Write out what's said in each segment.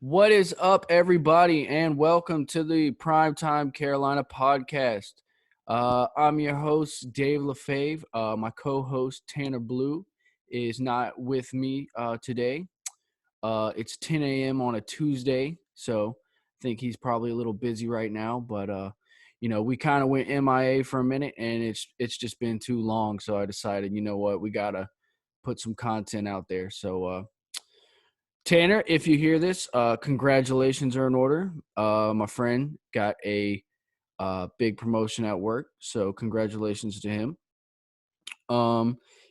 What is up, everybody, and welcome to the Primetime Carolina podcast. I'm your host, Dave LaFave. My co-host, Tanner Blue, is not with me today. It's 10 a.m. on a Tuesday, so I think he's probably a little busy right now. But we kind of went MIA for a minute, and it's just been too long. So I decided, you know what, we gotta put some content out there. So Tanner, if you hear this, congratulations are in order. My friend got a big promotion at work, so congratulations to him.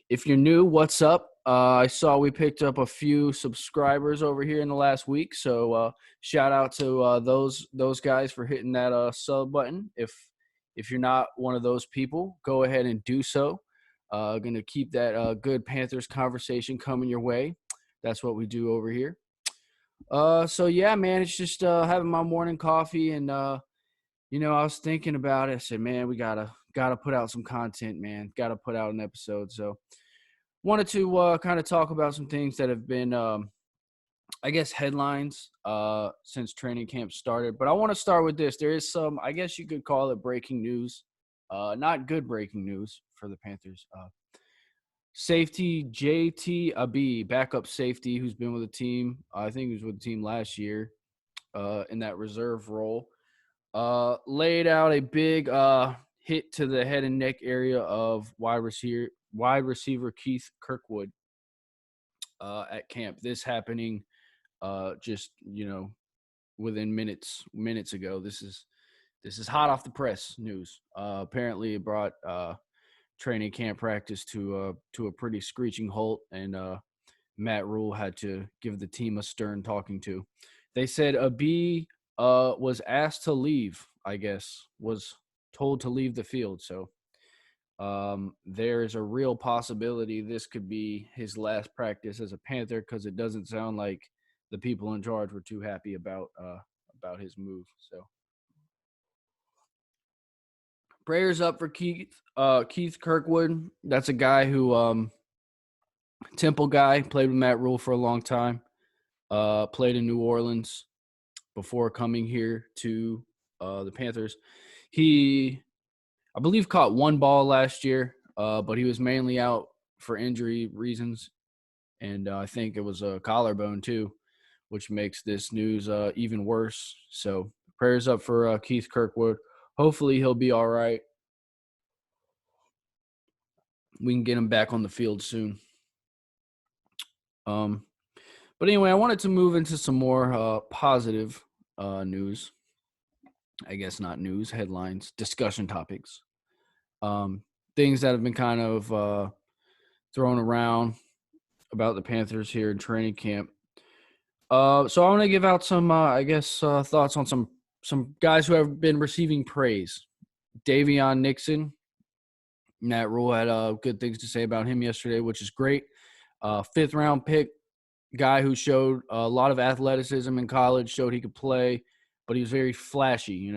If you're new, what's up? I saw we picked up a few subscribers over here in the last week, so shout out to those guys for hitting that sub button. If you're not one of those people, go ahead and do so. Going to keep that good Panthers conversation coming your way. That's what we do over here. So yeah, man, it's just having my morning coffee, and I was thinking about it. I said, man, we gotta put out some content, man. Gotta put out an episode. So wanted to kind of talk about some things that have been, I guess, headlines since training camp started. But I want to start with this. There is some, I guess you could call it breaking news. Not good breaking news for the Panthers. Safety JT Ibe, backup safety, who's been with the team. I think he was with the team last year in that reserve role. Laid out a big hit to the head and neck area of wide receiver Keith Kirkwood at camp. This happening just within minutes ago. This is hot off the press news. Apparently, it brought training camp practice to a pretty screeching halt, and Matt Rule had to give the team a stern talking to. They said Ibe was asked to leave, I guess, was told to leave the field. So there is a real possibility this could be his last practice as a Panther, because it doesn't sound like the people in charge were too happy about his move. So prayers up for Keith Kirkwood. That's a guy who Temple guy, played with Matt Rule for a long time. Played in New Orleans before coming here to the Panthers. He, I believe, caught one ball last year, but he was mainly out for injury reasons, and I think it was a collarbone too, which makes this news even worse. So prayers up for Keith Kirkwood. Hopefully he'll be all right. We can get him back on the field soon. But anyway, I wanted to move into some more positive news. I guess not news, headlines, discussion topics. Things that have been kind of thrown around about the Panthers here in training camp. So I want to give out some, thoughts on some guys who have been receiving praise. Dayvion Nixon. Matt Rule had good things to say about him yesterday, which is great. 5th-round pick, guy who showed a lot of athleticism in college, showed he could play, but he was very flashy,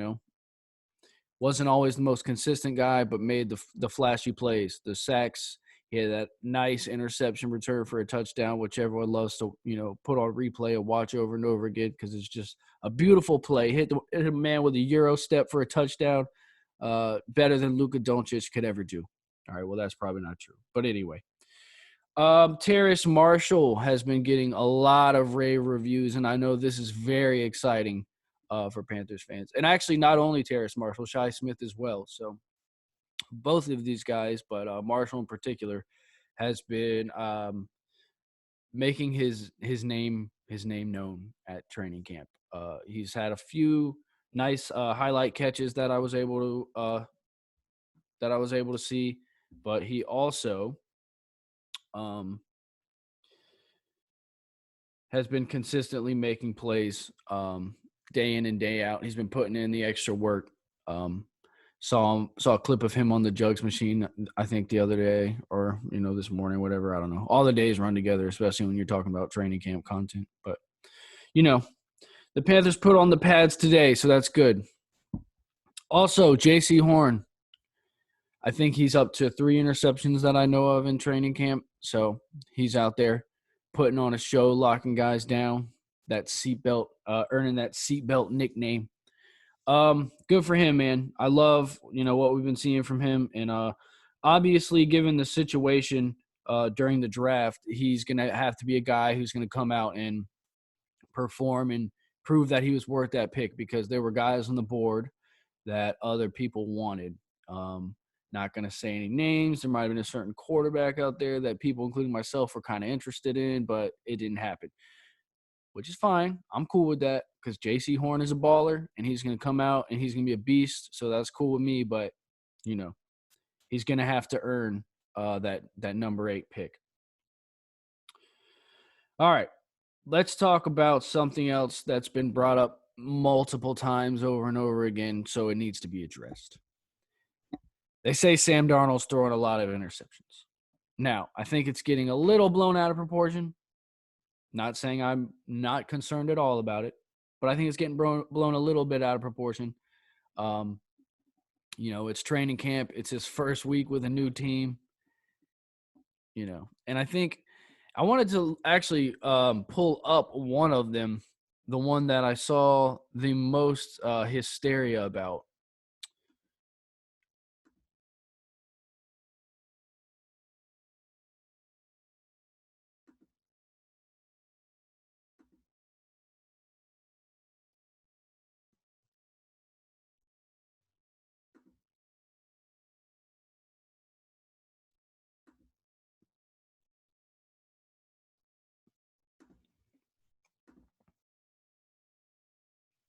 Wasn't always the most consistent guy, but made the flashy plays, the sacks. He had that nice interception return for a touchdown, which everyone loves to, put on replay and watch over and over again, because it's just a beautiful play. Hit a man with a Euro step for a touchdown, better than Luka Doncic could ever do. All right, well, that's probably not true. But anyway. Terrace Marshall has been getting a lot of rave reviews, and I know this is very exciting for Panthers fans. And actually, not only Terrace Marshall, Shi Smith as well. So both of these guys, but Marshall in particular, has been making his name known at training camp. He's had a few nice highlight catches that I was able to see, but he also has been consistently making plays day in and day out. He's been putting in the extra work. Saw a clip of him on the jugs machine, I think the other day, or this morning, whatever. I don't know. All the days run together, especially when you're talking about training camp content. But the Panthers put on the pads today, so that's good. Also, Jaycee Horn. I think he's up to 3 interceptions that I know of in training camp. So he's out there putting on a show, locking guys down. that seatbelt, earning that seatbelt nickname. Good for him, man. I love, what we've been seeing from him. And obviously, given the situation during the draft, he's going to have to be a guy who's going to come out and perform and prove that he was worth that pick, because there were guys on the board that other people wanted. Not going to say any names. There might have been a certain quarterback out there that people, including myself, were kind of interested in, but it didn't happen, which is fine. I'm cool with that because Jaycee Horn is a baller and he's going to come out and he's going to be a beast. So that's cool with me. But, he's going to have to earn that number 8 pick. All right. Let's talk about something else that's been brought up multiple times over and over again, so it needs to be addressed. They say Sam Darnold's throwing a lot of interceptions. Now, I think it's getting a little blown out of proportion. Not saying I'm not concerned at all about it, but I think it's getting blown a little bit out of proportion. It's training camp. It's his first week with a new team. And I think I wanted to actually pull up one of them, the one that I saw the most hysteria about.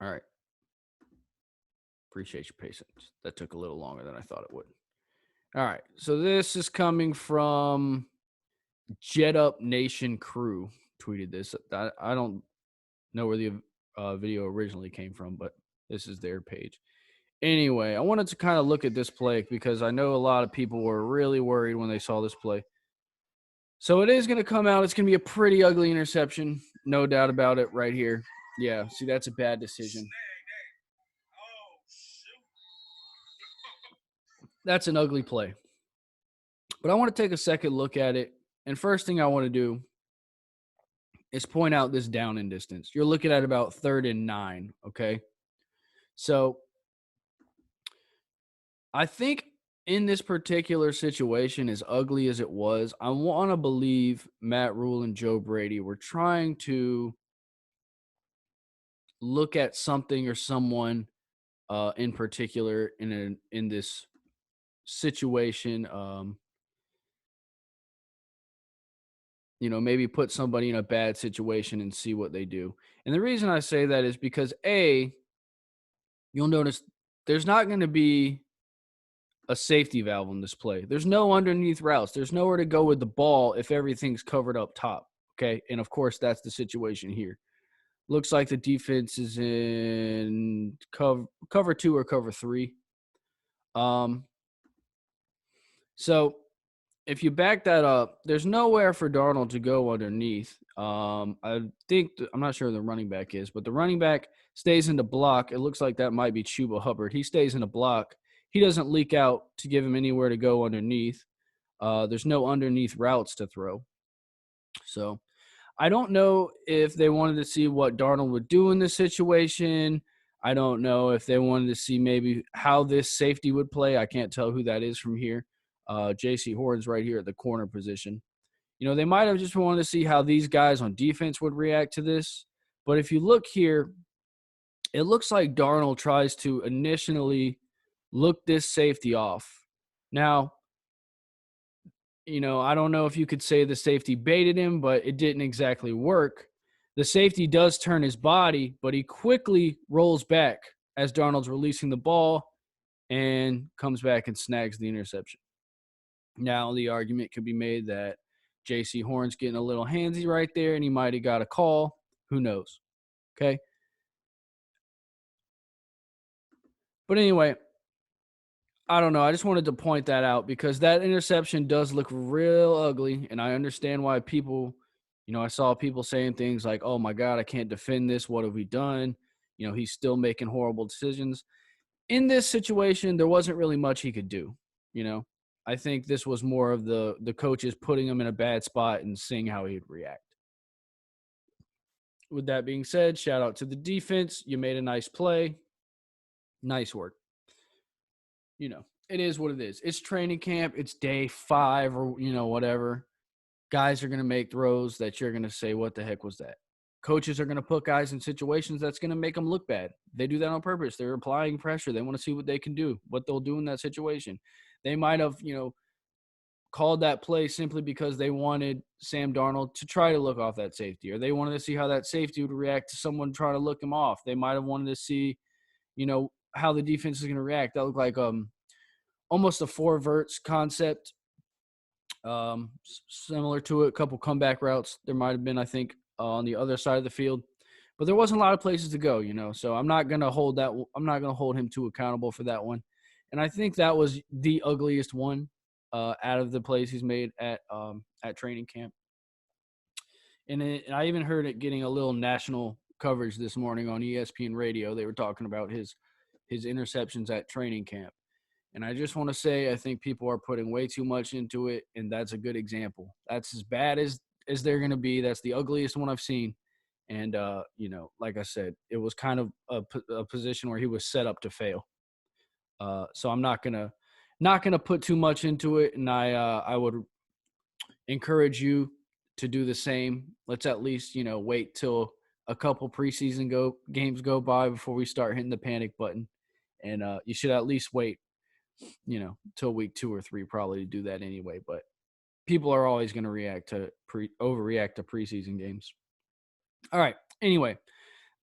All right. Appreciate your patience. That took a little longer than I thought it would. All right. So this is coming from Jet Up Nation Crew. Tweeted this. I don't know where the video originally came from, but this is their page. Anyway, I wanted to kind of look at this play because I know a lot of people were really worried when they saw this play. So it is going to come out. It's going to be a pretty ugly interception. No doubt about it right here. Yeah, see, that's a bad decision. That's an ugly play. But I want to take a second look at it. And first thing I want to do is point out this down and distance. You're looking at about 3rd and 9, okay? So I think in this particular situation, as ugly as it was, I want to believe Matt Rule and Joe Brady were trying to look at something or someone in particular in this situation. Maybe put somebody in a bad situation and see what they do. And the reason I say that is because you'll notice there's not going to be a safety valve on this play. There's no underneath routes. There's nowhere to go with the ball if everything's covered up top. Okay. And of course, that's the situation here. Looks like the defense is in cover 2 or cover 3. So if you back that up, there's nowhere for Darnold to go underneath. I think I'm not sure who the running back is, but the running back stays in the block. It looks like that might be Chuba Hubbard. He stays in the block. He doesn't leak out to give him anywhere to go underneath. There's no underneath routes to throw. So I don't know if they wanted to see what Darnold would do in this situation. I don't know if they wanted to see maybe how this safety would play. I can't tell who that is from here. Jaycee Horn's right here at the corner position. They might have just wanted to see how these guys on defense would react to this. But if you look here, it looks like Darnold tries to initially look this safety off. Now, I don't know if you could say the safety baited him, but it didn't exactly work. The safety does turn his body, but he quickly rolls back as Darnold's releasing the ball and comes back and snags the interception. Now, the argument could be made that Jaycee Horn's getting a little handsy right there, and he might have got a call. Who knows? Okay. But anyway, I don't know. I just wanted to point that out because that interception does look real ugly, and I understand why people, I saw people saying things like, oh, my God, I can't defend this. What have we done? He's still making horrible decisions. In this situation, there wasn't really much he could do, I think this was more of the coaches putting him in a bad spot and seeing how he'd react. with that being said, shout out to the defense. You made a nice play. Nice work. It is what it is. It's training camp. It's day 5 or, whatever. Guys are going to make throws that you're going to say, what the heck was that? Coaches are going to put guys in situations that's going to make them look bad. They do that on purpose. They're applying pressure. They want to see what they can do, what they'll do in that situation. They might have, called that play simply because they wanted Sam Darnold to try to look off that safety, or they wanted to see how that safety would react to someone trying to look him off. They might have wanted to see, how the defense is going to react. That looked like almost a 4 verts concept, similar to it. A couple comeback routes there might have been, I think, on the other side of the field, but there wasn't a lot of places to go, So I'm not going to hold him too accountable for that one. And I think that was the ugliest one out of the plays he's made at training camp. And I even heard it getting a little national coverage this morning on ESPN radio. They were talking about his interceptions at training camp. And I just want to say, I think people are putting way too much into it, and that's a good example. That's as bad as they're going to be. That's the ugliest one I've seen. And, like I said, it was kind of a position where he was set up to fail. So I'm not gonna put too much into it, and I would encourage you to do the same. Let's at least wait till a couple preseason games go by before we start hitting the panic button, and you should at least wait till week 2 or 3 probably to do that anyway. But people are always going to overreact to preseason games. All right. Anyway,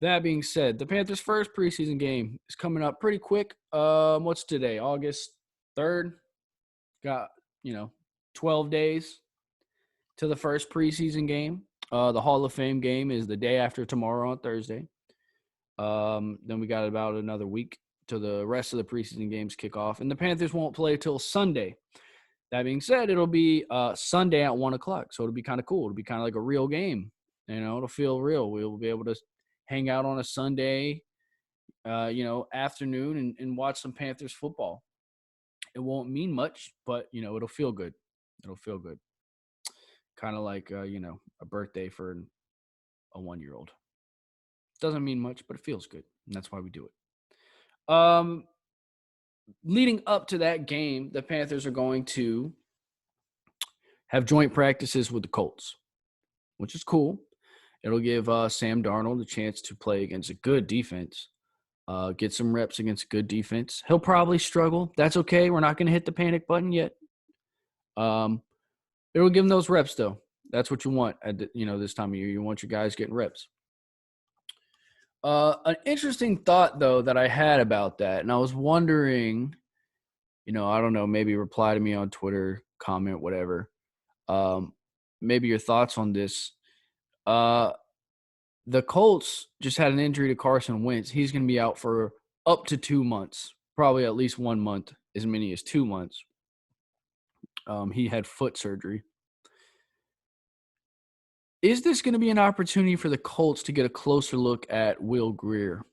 that being said, the Panthers' first preseason game is coming up pretty quick. What's today? August 3rd. Got, 12 days to the first preseason game. The Hall of Fame game is the day after tomorrow on Thursday. Then we got about another week till the rest of the preseason games kick off. And the Panthers won't play till Sunday. That being said, it'll be Sunday at 1 o'clock. So it'll be kind of cool. It'll be kind of like a real game. It'll feel real. We'll be able to hang out on a Sunday, afternoon and watch some Panthers football. It won't mean much, but, it'll feel good. It'll feel good. Kind of like, a birthday for a 1-year-old. Doesn't mean much, but it feels good. And that's why we do it. Leading up to that game, the Panthers are going to have joint practices with the Colts, which is cool. It'll give Sam Darnold a chance to play against a good defense, get some reps against a good defense. He'll probably struggle. That's okay. We're not going to hit the panic button yet. It'll give him those reps, though. That's what you want at this time of year. You want your guys getting reps. An interesting thought, though, that I had about that, and I was wondering, I don't know, maybe reply to me on Twitter, comment, whatever. Maybe your thoughts on this. The Colts just had an injury to Carson Wentz. He's going to be out for up to 2 months, probably at least 1 month, as many as 2 months. He had foot surgery. Is this going to be an opportunity for the Colts to get a closer look at Will Grier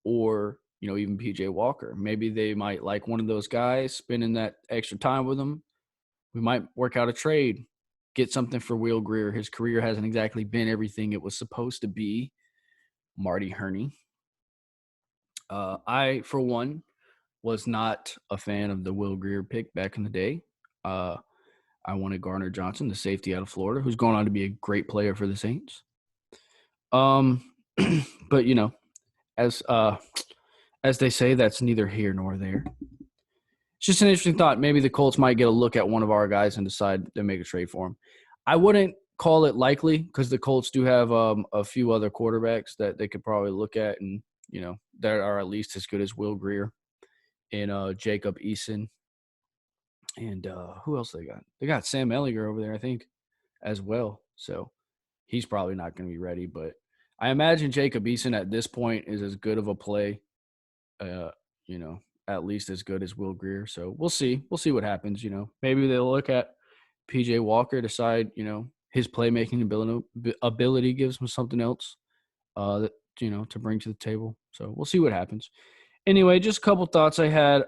or, even PJ Walker? Maybe they might like one of those guys, spending that extra time with them. We might work out a trade, get something for Will Grier. His career hasn't exactly been everything it was supposed to be. Marty Herney. I, for one, was not a fan of the Will Grier pick back in the day. I wanted Garner Johnson, the safety out of Florida, who's going on to be a great player for the Saints. But as they say, that's neither here nor there. It's just an interesting thought. Maybe the Colts might get a look at one of our guys and decide to make a trade for him. I wouldn't call it likely because the Colts do have a few other quarterbacks that they could probably look at and, that are at least as good as Will Grier and Jacob Eason. And who else they got? They got Sam Ehlinger over there, I think, as well. So he's probably not going to be ready. But I imagine Jacob Eason at this point is as good of a play, at least as good as Will Grier. So we'll see. We'll see what happens, Maybe they'll look at PJ Walker, decide, his playmaking ability gives him something else, to bring to the table. So we'll see what happens. Anyway, just a couple thoughts I had.